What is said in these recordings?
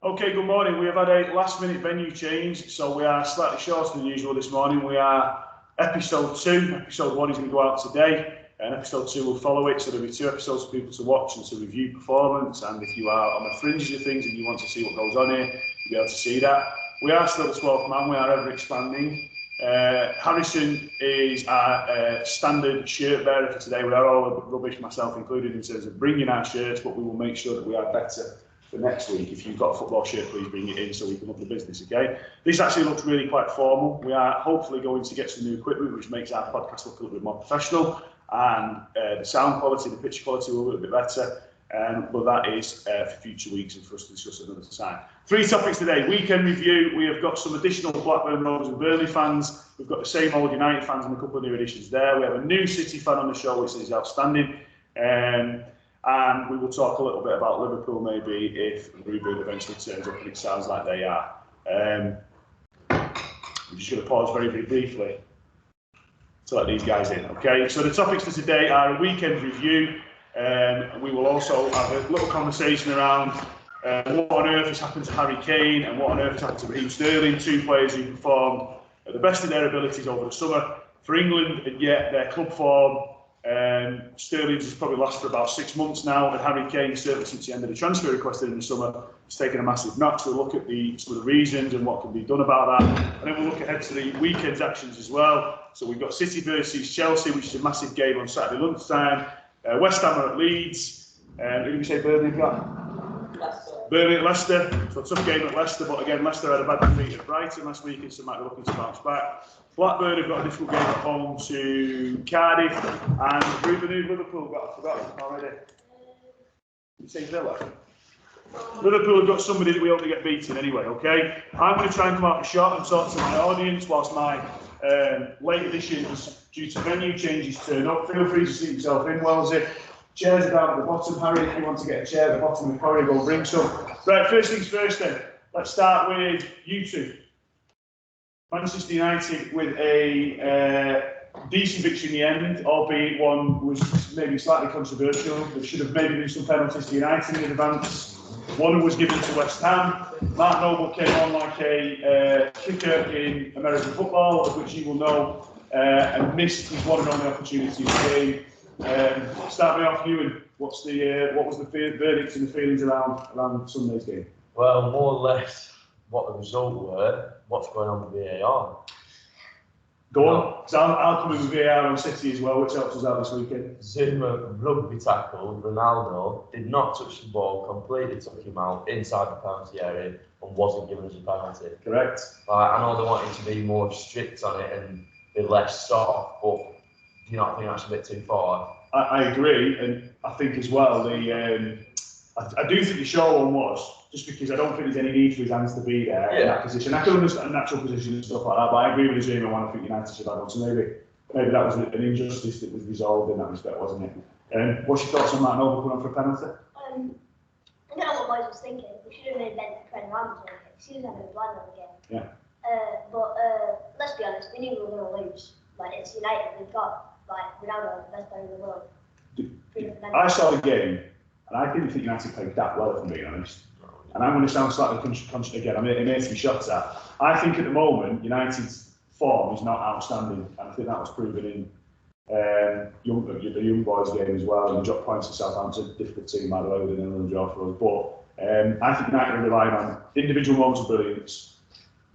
Okay, good morning. We have had a last-minute venue change, so we are slightly shorter than usual this morning. We are episode 2. Episode 1 is going to go out today, and episode 2 will follow it. So there'll be 2 episodes for people to watch and to review performance. And if you are on the fringes of things and you want to see what goes on here, you'll be able to see that. We are still the 12th man. We are ever expanding. Harrison is our standard shirt bearer for today. We are all rubbish, myself included, in terms of bringing our shirts, but we will make sure that we are better for next week. If you've got a football shirt, please bring it in so we can up the business, okay? This actually looks really quite formal. We are hopefully going to get some new equipment, which makes our podcast look a little bit more professional, and the sound quality, the picture quality will look a bit better. But that is for future weeks and for us to discuss another time. 3 topics today. Weekend review. We have got some additional Blackburn Rovers and Burnley fans. We've got the same old United fans and a couple of new additions there. We have a new City fan on the show, which is outstanding. And we will talk a little bit about Liverpool, maybe, if Ruben eventually turns up, and it sounds like they are. I'm just going to pause very, very briefly to let these guys in, okay? So the topics for today are a weekend review. We will also have a little conversation around what on earth has happened to Harry Kane and what on earth has happened to Raheem Sterling, 2 players who performed at the best of their abilities over the summer for England, and yet their club form, Sterling's has probably lasted for about 6 months now, and Harry Kane, certainly since the end of the transfer requested in the summer, has taken a massive knock. So we'll look at some of the reasons and what can be done about that, and then we'll look ahead to the weekend's actions as well. So we've got City versus Chelsea, which is a massive game on Saturday lunchtime. West Ham are at Leeds. Who did we say Burnley got? Leicester. Burnley at Leicester. So a tough game at Leicester, but again, Leicester had a bad defeat at Brighton last week, and so might be looking to bounce back. Blackburn have got a difficult game at home to Cardiff, and Ruben, who Liverpool got? I forgot already. Did you say Villa? Liverpool have got somebody that we hope to get beaten anyway, okay? I'm going to try and come out of shot and talk to my audience whilst my late additions due to venue changes turn up. Feel free to seat yourself in, Wellesley. Chairs are down at the bottom. Harry, if you want to get a chair at the bottom of the corridor, go bring some. Right, first things first then. Let's start with you two. Manchester United with a decent victory in the end, albeit one was maybe slightly controversial. There should have maybe been some penalties to United in advance. One was given to West Ham. Mark Noble came on like a kicker in American football, of which you will know, and missed his one and only opportunity in the game. Start me off, Ewan. What was the verdict and the feelings around Sunday's game? Well, more or less what the result were. What's going on with VAR? Go on. So I'll come in with VAR on City as well, which helps us out this weekend. Zuma rugby tackle, Ronaldo did not touch the ball, completely took him out inside the penalty area and wasn't given as a penalty. Correct. I know they wanted to be more strict on it and be less soft, but do you not think that's a bit too far? I agree, and I think as well, I do think the short one was, just because I don't think there's any need for his hands to be there in that position. I can understand natural position and stuff like that, but I agree with Zuma one. I think United should have one. So maybe that was an injustice that was resolved in that respect, wasn't it? What's your thoughts on Mark Noble coming on for a penalty? I don't know what Boys was thinking. We should have made Ben Trent Rams on it. He was having a blind on the game. Yeah. But let's be honest, we knew we were going to lose. Like, it's United. We've got Ronaldo, the best player in the world. I saw the game, and I didn't think United played that well, if I'm being honest. And I'm going to sound slightly conscious again. It may be shots at. I think at the moment United's form is not outstanding, and I think that was proven in the young boys game as well. And the drop points at Southampton, difficult team by the way, with an 0-0 draw for us. But I think United are relying on individual moments of brilliance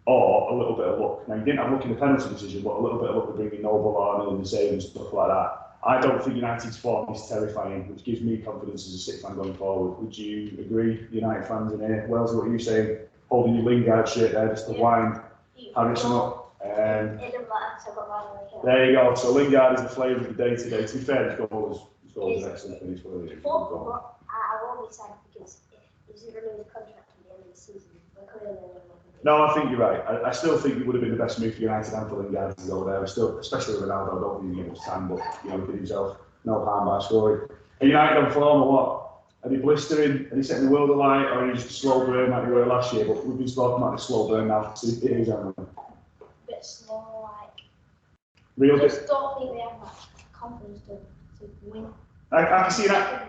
or a little bit of luck. Now, you didn't have luck in the penalty decision, but a little bit of luck with bringing Noble on and the save and stuff like that. I don't think United's form is terrifying, which gives me confidence as a City fan going forward. Would you agree, United fans in here? Wells, what are you saying? Holding your Lingard shirt there just to wind Harrison up. It doesn't matter, so I've got Ronaldo. There you go. So Lingard is the flavour of the day today. To be fair, his goal was an excellent finish for him. But I won't be sad because if he's renewed his contract at the end of the season, we're coming in. No, I think you're right. I still think it would have been the best move for United and for Lingard to go there. Still, especially with Ronaldo, I don't think he gave much time, but he did himself no harm by scoring. Are United on form or what? Are they blistering? Are they setting the world alight, or are they just a slow burn like they were last year? But we've been talking about the slow burn now for 2 years, haven't we? A bit slow, like. Real I just don't think they have that confidence to win. I can see that.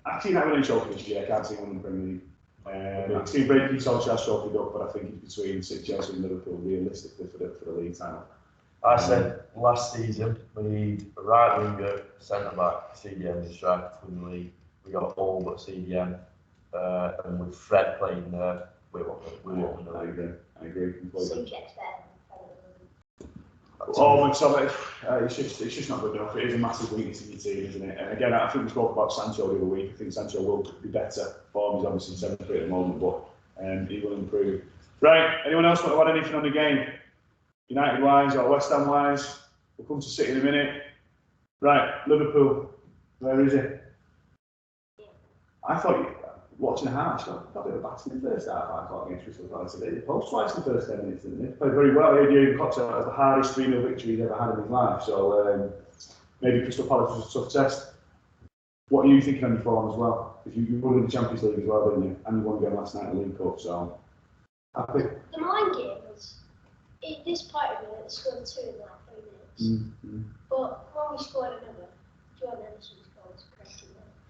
I think that winning trophy this year. I can't see one in the Premier League. I see Brady Solskjaer's trophy up, but I think it's between City, Chelsea, and Liverpool realistically for the league title. I said last season we need a right winger, centre back, CDM, and striker to win the league. We got all but CDM, and with Fred playing there, we won the league. I agree completely. Subject's better. Oh, it's just not good enough. It is a massive weakness in your team, isn't it? And again, I think we spoke about Sancho the other week. I think Sancho will be better. Form is obviously 73 at the moment, but he will improve. Right, anyone else want to add anything on the game? United wise or West Ham wise? We'll come to City in a minute. Right, Liverpool, where is it? I thought, watching the half, I thought they were batting in the first half. I thought against Crystal Palace today. They post twice in the first 10 minutes, didn't they? Played very well. Jurgen Klopp said that was the hardest 3-0 victory he's ever had in his life. So maybe Crystal Palace was a tough test. What are you thinking on your form as well? Because you won in the Champions League as well, didn't you? And you won again last night in the League Cup. So happy. The mind game was. This part of it scored 2 in like 3 minutes. But when we scored another, Jordan Henderson's goal was crazy.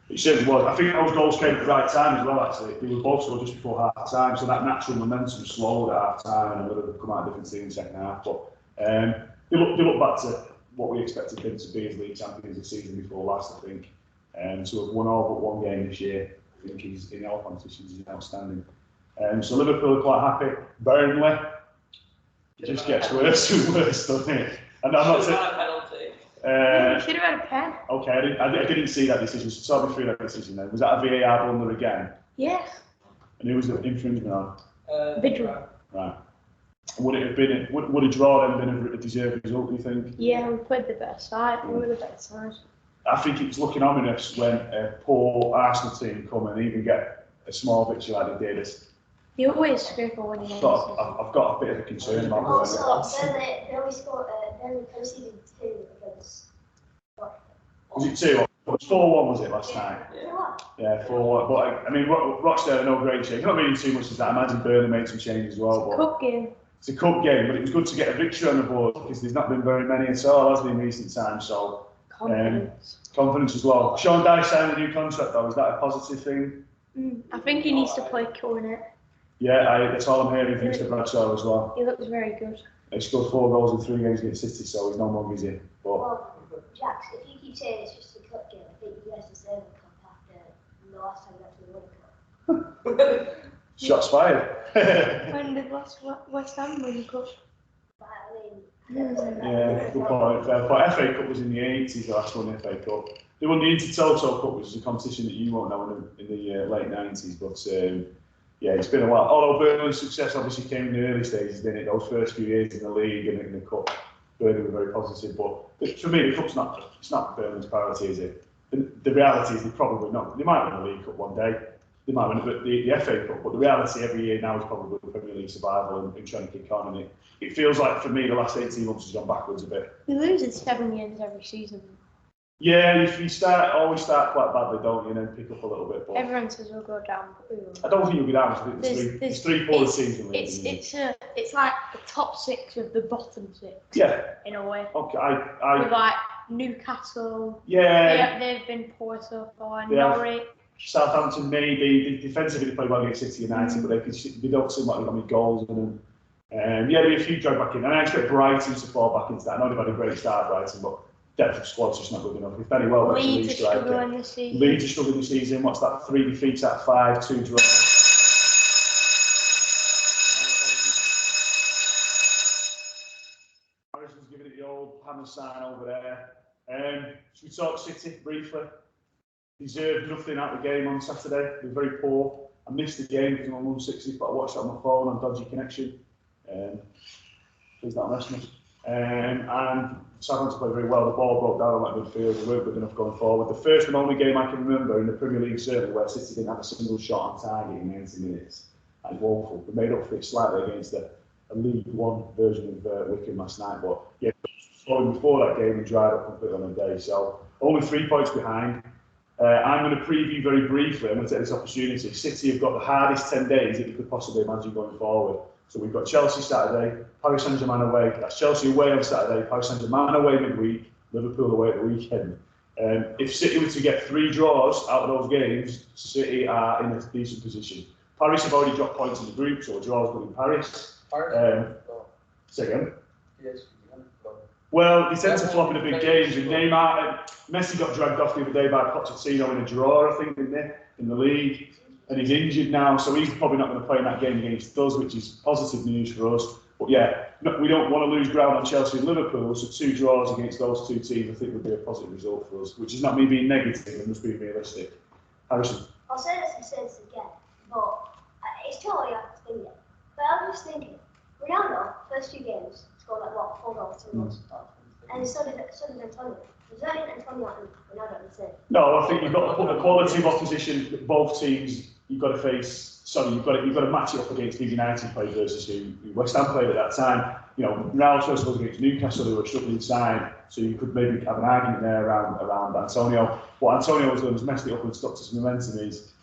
It certainly was. I think those goals came at the right time as well, actually. They were both scored just before half time, so that natural momentum slowed at half time and would have come out a different team in the second half. But they look back to what we expected them to be as league champions the season before last, I think. So we've won all but one game this year. I think he's in all competitions, he's outstanding. So Liverpool are quite happy. Burnley. It just gets worse and worse, doesn't it? And I'm not saying. Should have had a pen. Okay, I didn't see that decision. So talk me through that decision then. Was that a VAR blunder again? Yes. And who was the infringement on? Vigil. Right. Would it have been? Would a draw then been a deserved result? Do you think? Yeah, we played the better side. We were the better side. I think it's looking ominous when a poor Arsenal team come and even get a small victory like they did. You always scrape a winning. I've got a bit of a concern about Also, Burnley. they only scored. They conceded 2 against. Was it 2? It was 4-1, was it last night? Yeah, 4-1. But I mean, Rochdale are no great shape. Not really too much as that. I imagine Burnley made some changes as well. But Cup game. it's a cup game, but it was good to get a victory on the board because there's not been very many at all, has there, in recent times. So confidence as well. Sean Dyche signed a new contract though. Is that a positive thing? I think he needs to play cornet. Yeah, that's all I'm hearing from Mr. Bradshaw as well. He looks very good. He scored 4 goals in 3 games against City, so he's no longer is he? But Well, Jax, if you keep saying it's just a cup game, I think you guys deserve a cup after the last time you actually won a cup. shots fired. When did West Ham win the cup? But I mean, Yeah, good point. Fair point. FA Cup was in the 80s, the last one, FA Cup. They won the Intertoto Cup, which is a competition that you won't know in the late 90s, but yeah, it's been a while. Although Burnley's success obviously came in the early stages, didn't it? Those first few years in the league and in the cup, Burnley were very positive. But for me, the cup's not Burnley's priority, is it? The reality is they probably not. They might win the League Cup one day. They might win the FA Cup, but the reality every year now is probably the Premier League survival and trying to kick on. And it feels like for me the last 18 months has gone backwards a bit. We lose in 7 games every season. Yeah, if you always start quite badly, don't you, and then pick up a little bit. But Everyone says we'll go down, but we won't. I don't think you'll be down. I think there's 3 poor teams in the league. It's like the top 6 of the bottom 6. Yeah. In a way. Okay, With like Newcastle. Yeah. They've been poor so far. Yeah. Norwich. Southampton maybe defensively they play well against City United, but they don't seem like they've got any goals in them. Yeah, there'll be a few drag back in, and I expect Brighton to fall back into that. I know they've had a great start, Brighton, but depth of squad's just not good enough. If Benny Welbeck's a lead striker, Leeds are struggling this season. What's that? 3 defeats out of 5, 2 draws. Harrison's giving it the old hammer sign over there. Should we talk City briefly? Deserved nothing out of the game on Saturday. They were very poor. I missed the game because I'm on 160, but I watched it on my phone on dodgy connection. Please don't mess me. And Southampton played very well. The ball broke down on that midfield. They weren't good enough going forward. The first and only game I can remember in the Premier League, certainly, where City didn't have a single shot on target in 90 minutes. That was woeful. We made up for it slightly against a League One version of Wickham last night, but yeah, before that game, we dried up completely on the day. So only 3 points behind. I'm going to preview very briefly. I'm going to take this opportunity. City have got the hardest 10 days that you could possibly imagine going forward. So we've got Chelsea Saturday, Paris Saint-Germain away. That's Chelsea away on Saturday, Paris Saint-Germain away midweek, Liverpool away at the weekend. If City were to get 3 draws out of those games, City are in a decent position. Paris have already dropped points in the group, so a draw is good in Paris. Say again. Well, they tend to flop in the big games, and Messi got dragged off the other day by Pochettino in a draw, I think, in the league, and he's injured now, so he's probably not going to play in that game against us, which is positive news for us. But yeah, we don't want to lose ground on Chelsea and Liverpool, so 2 draws against those 2 teams I think would be a positive result for us, which is not me being negative, I'm just being realistic. Harrison? I'll say this and say this again, but it's totally up to you. But I'm just thinking, Ronaldo, first 2 games, scored like what, 4 goals, 2 goals, and so did Antonio. Was that Antonio and Ronaldo the same? No, I think you've got to put the quality of opposition, both teams, you've got to face. Sorry, you've got to match it up against the United played versus who West Ham played at that time. You know, Ronaldo first was against Newcastle, who were struggling inside, so you could maybe have an argument there around Antonio. What Antonio has done is messed it up and stopped his momentum. Is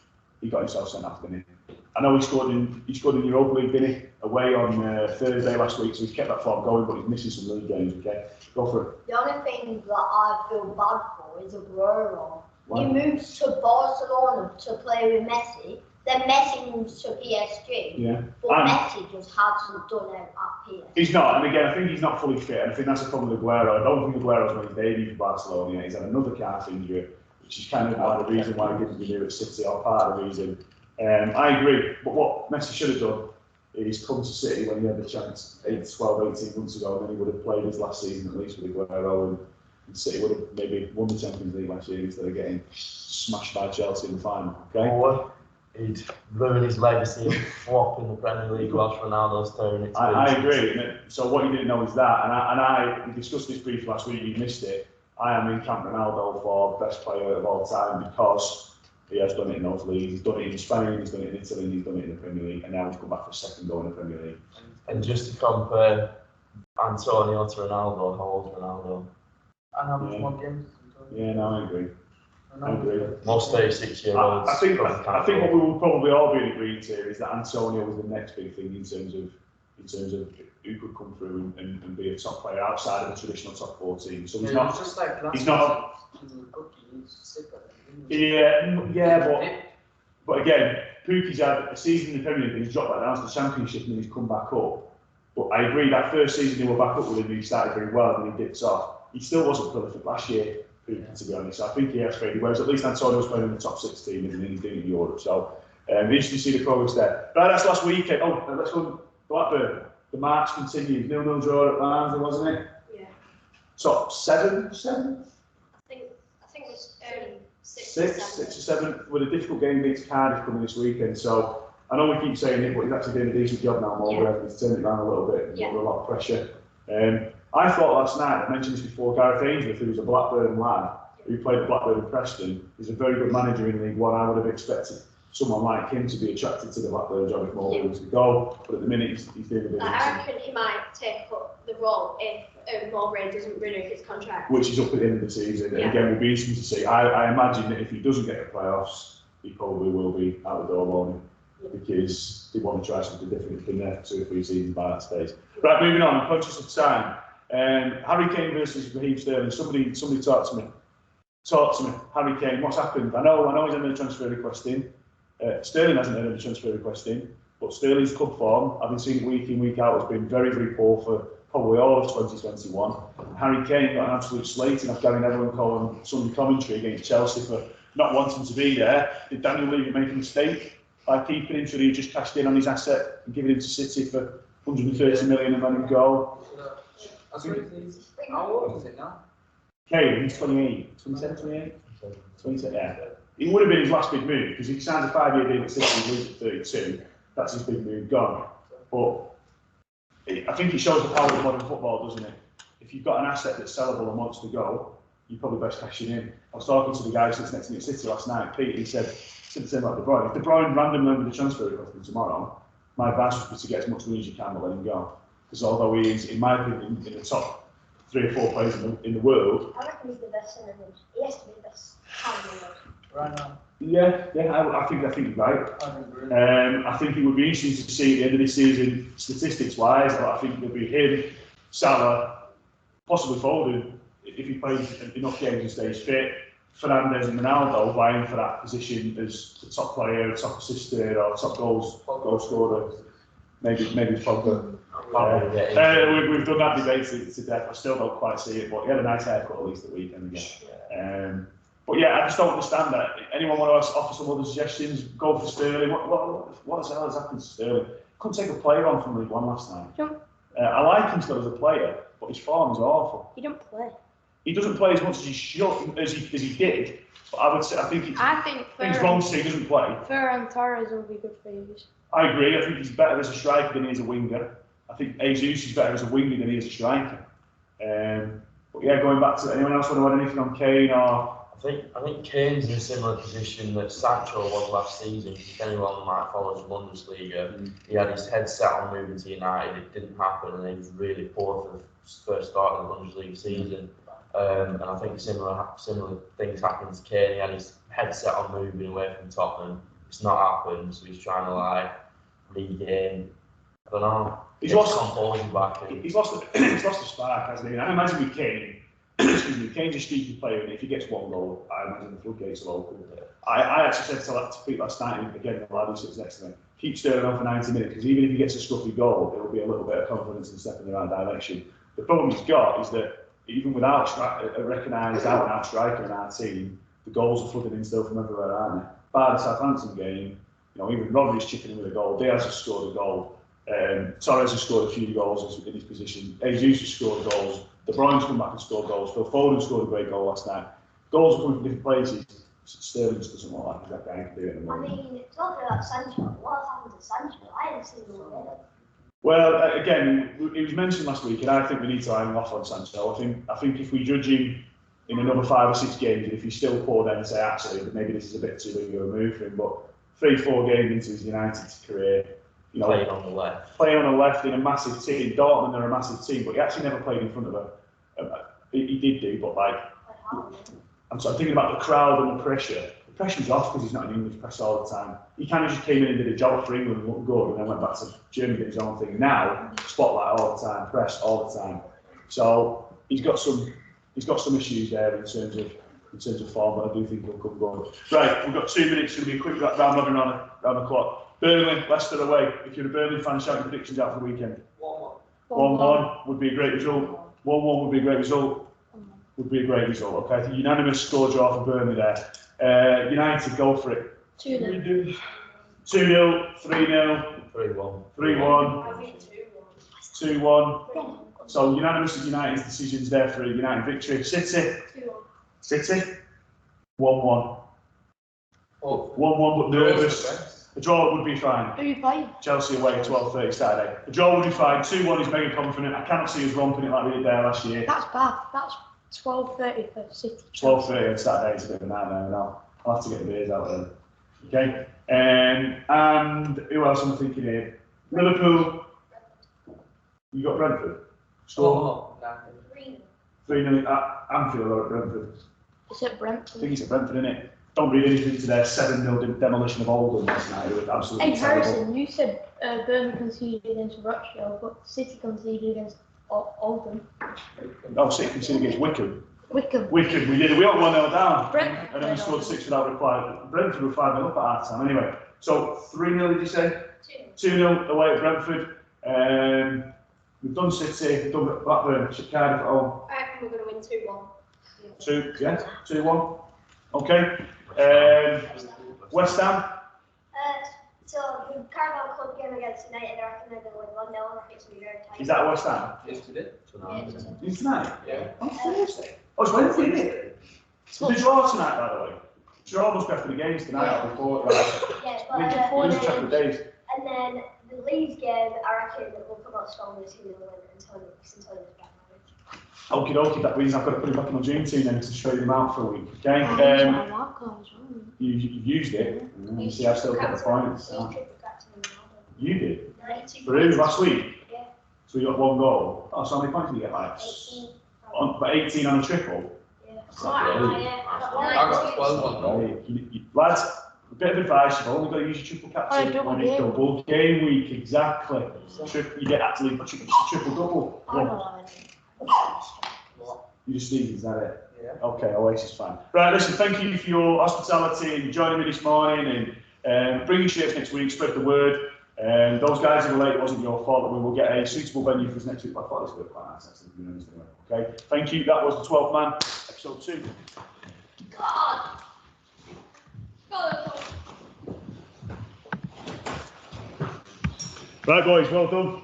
he got himself sent off, didn't he? I know he scored in Europa League, didn't he? Away on Thursday last week, so he's kept that form going, but he's missing some league games. Okay, go for it. The only thing that I feel bad for is Aguero. Why? He moves to Barcelona to play with Messi. Then Messi moves to PSG. Yeah. But Messi just hasn't done it at PSG. He's not, and again, I think he's not fully fit, and I think that's a problem with Aguero. I don't think Aguero's made his debut for Barcelona yet. He's had another calf injury, which is kind of one of the reason why he didn't renew at City, or part of the reason. I agree, but what Messi should have done is come to City when he had the chance 12, 18 months ago, and then he would have played his last season at least with Aguero, and City would have maybe won the Champions League last year instead of getting smashed by Chelsea in the final. Okay. Or he'd ruin his legacy and flop in the Premier League whilst Ronaldo's turning it. I agree. So what you didn't know is that, we discussed this briefly last week. You missed it. I am in camp Ronaldo for best player of all time because he has done it in those leagues. He's done it in Spain, he's done it in Italy, he's done it in the Premier League, and now he's come back for a second goal in the Premier League. And just to compare Antonio to Ronaldo, how old's Ronaldo? And how much more games? Yeah, no, I agree. I agree. Most 36-year-olds. I think what we will probably all be agreed to is that Antonio was the next big thing in terms of who could come through and be a top player outside of the traditional top 4 team. So he's not. Just like he's not. But again, Pookie's had a season in the Premier League, he's dropped back down to the Championship and then he's come back up. But I agree that first season he was back up with him, he started very well and then he dips off. He still wasn't prolific last year, Pookie, to be honest. So I think he has faded, whereas at least Antonio's playing in the top 6 team and he's doing it in Europe. So interesting to see the progress there. Right, that's last weekend. Let's go Blackburn. The march continued. 0-0 draw at Barnsley, wasn't it? Yeah. Top 7? I think it's 6 or 7, with a difficult game against Cardiff coming this weekend. So I know we keep saying it, but he's actually doing a decent job now. He's turned it around a little bit under a lot of pressure. I thought last night, I mentioned this before, Gareth Ainsworth, who was a Blackburn lad, who played at Blackburn and Preston, is a very good manager in League One. I would have expected someone like him to be attracted to the Blackburn job if more was to go, but at the minute he's doing a bit. I reckon he might take up the role if Mowbray doesn't renew his contract. Which is up at the end of the season. Yeah. Again, will be interesting to see. I imagine that if he doesn't get the playoffs, he probably will be out the door morning because they want to try something different. He's been there for 2 or 3 seasons by that stage. Right, moving on. I'm conscious of time. Harry Kane versus Raheem Sterling. Somebody talk to me. Harry Kane, what's happened? I know he's under a transfer request in. Sterling hasn't had any transfer request in, but Sterling's club form, I've been seeing it week in, week out, has been very, very poor for probably all of 2021. Harry Kane got an absolute slating off Gary Neville calling Sunday commentary against Chelsea for not wanting to be there. Did Daniel Levy make a mistake by keeping him? Should he just cashed in on his asset and giving him to City for 130 million and letting him go? How old is it now? Kane, he's 28, 27, 28? 27, yeah. It would have been his last big move because if he signs a 5-year deal at City and leaves at 32, that's his big move gone. But I think it shows the power of modern football, doesn't it? If you've got an asset that's sellable and wants to go, you're probably best cashing in. I was talking to the guy who sits next to me at City last night, Pete, he said the same about De Bruyne. If De Bruyne randomly under the transfer request tomorrow, my advice would be to get as much money as you can but let him go. Because although he is, in my opinion, in the top 3 or 4 players in the world. I reckon he's the best centre mid. He has to be the best centre in the world. Right now. Yeah, I think you're right. I think it would be interesting to see at the end of this season, statistics-wise, but I think there'll be him, Salah, possibly Foden, if he plays enough games and stays fit, Fernandes and Ronaldo vying for that position as the top player, top assister, or top goal scorer. Maybe Pogba. We've done that debate to death. I still don't quite see it, but he had a nice haircut at least the weekend again. But yeah, I just don't understand that. Anyone want to offer some other suggestions? Go for Sterling. What the hell has happened to Sterling? Couldn't take a player on from League One last night. I like him still as a player, but his form is awful. He don't play. He doesn't play as much as he should, as he did. But I think it's wrong to say he doesn't play. Ferran Torres will be good for you. I agree. I think he's better as a striker than he is a winger. I think Jesus is better as a winger than he is a striker. But yeah, going back to anyone else want to add anything on Kane or? I think Kane's in a similar position that Sancho was last season. If anyone might follow the Bundesliga, he had his head set on moving to United. It didn't happen, and he was really poor for the first start of the Bundesliga season. And I think similar things happened to Kane. He had his head set on moving away from Tottenham. It's not happened, so he's trying to regain. I don't know. He's lost the spark, hasn't he? I imagine with Kane. Excuse me, Kane's a streaky player, and if he gets one goal, I imagine the floodgates will open. I actually said to people last night, again, the lad who sits next to me, keep Sterling on for 90 minutes, because even if he gets a scruffy goal, there will be a little bit of confidence and step in the right direction. The problem he's got is that even without a recognised out-and-out striker in our team, the goals are flooding in still from everywhere, aren't they? Bar the Southampton game, even Rodri's chipping in with a goal, Diaz has scored a goal, Torres has scored a few goals in his position, Jesus has scored goals, De Bruyne's come back and scored goals. Phil Foden scored a great goal last night. Goals are coming from different places. Sterling just doesn't look like that guy can do it at the moment. I mean, talking about Sancho, what happened to Sancho? I haven't seen him already. Well, again, it was mentioned last week, and I think we need to iron off on Sancho. I think if we judge him in another 5 or 6 games, and if he's still poor, then say actually that maybe this is a bit too big of a move for him. But 3-4 games into his United career, playing on the left in a massive team. Dortmund are a massive team, but he actually never played in front of a. He did do, but I'm thinking about the crowd and the pressure. The pressure's off because he's not in English press all the time. He kind of just came in and did a job for England and looked good, and then went back to Germany and did his own thing. Now, spotlight all the time, press all the time. So he's got some issues there in terms of form, but I do think he'll come good. Right, we've got 2 minutes. It's going to be a quick round robin round the clock. Burnley, Leicester away. If you're a Burnley fan, shouting predictions out for the weekend. 1-1 would be a great result. 1-1 would be a great result. Okay, I think unanimous score draw for Burnley there. United, go for it. 2-0. 2-0, 3-0, 3-1. 3-1, 2-1. So unanimous of United's decisions there for a United victory. City. 2-1. 1-1. 1-1, but nervous. A draw would be fine. Who are you playing? Chelsea away, 12:30 Saturday. A draw would be fine. 2-1 is mega confident. I cannot see us romping it like we did there last year. That's bad. That's 12:30 for City. 12:30 on Saturday is a bit of a nightmare now. I'll have to get the beers out there. Okay. And who else am I thinking here? Liverpool. You got Brentford. Score. 3-0 at Anfield or at Brentford. It's at I Brentford. think it's at Brentford, isn't it? Don't read anything to their 7-0 demolition of Oldham last night. It was absolutely Hey terrible. Harrison, you said Burnley conceded against Rochdale, but City conceded against Oldham. Oh, City conceded against Wickham. Wickham. We did. We got 1-0 down. Brentford. And then we scored 6 without reply. Brentford were 5-0 up at half time anyway. So 3-0, did you say? 2-0 away at Brentford. We've done City, we've done Blackburn, Cardiff at home. I reckon we're going to win 2-1. 2-1. Okay. West Ham. So the Carabao Club game against United, I reckon they're going to win 1-0. I think it's going to be very tight. Is that West Ham? Yesterday. Is tonight? Yeah. On Thursday. Oh, it's Wednesday, isn't it? It's the draw tonight, by the way. Draw must be after the games tonight or before. Yeah, We lose track of the days. and then the Leeds game, I reckon will come out strongly as who will win Antonio's back. Okie dokie, that means I've got to put it back in my dream team then to show them out for a week, okay? You've used it, you see I've still got the points. You did? For who, last week? Yeah. So you got 1 goal. Oh, so how many points did you get, like? 18. But 18 on a triple? Yeah. I got 12 on goal. Lads, a bit of advice, you've only got to use your triple captain double when it's game. double game week, exactly. You get actually a triple double. You just need, is that it? Yeah. Okay, Oasis fan. Right, listen, thank you for your hospitality and joining me this morning and bring your shirts next week, spread the word. Those guys who were late, it wasn't your fault, and we will get a suitable venue for us next week. I thought this would be quite nice, actually, to be honest, anyway. Okay, thank you. That was the 12th man, episode 2. God. Right, boys, well done.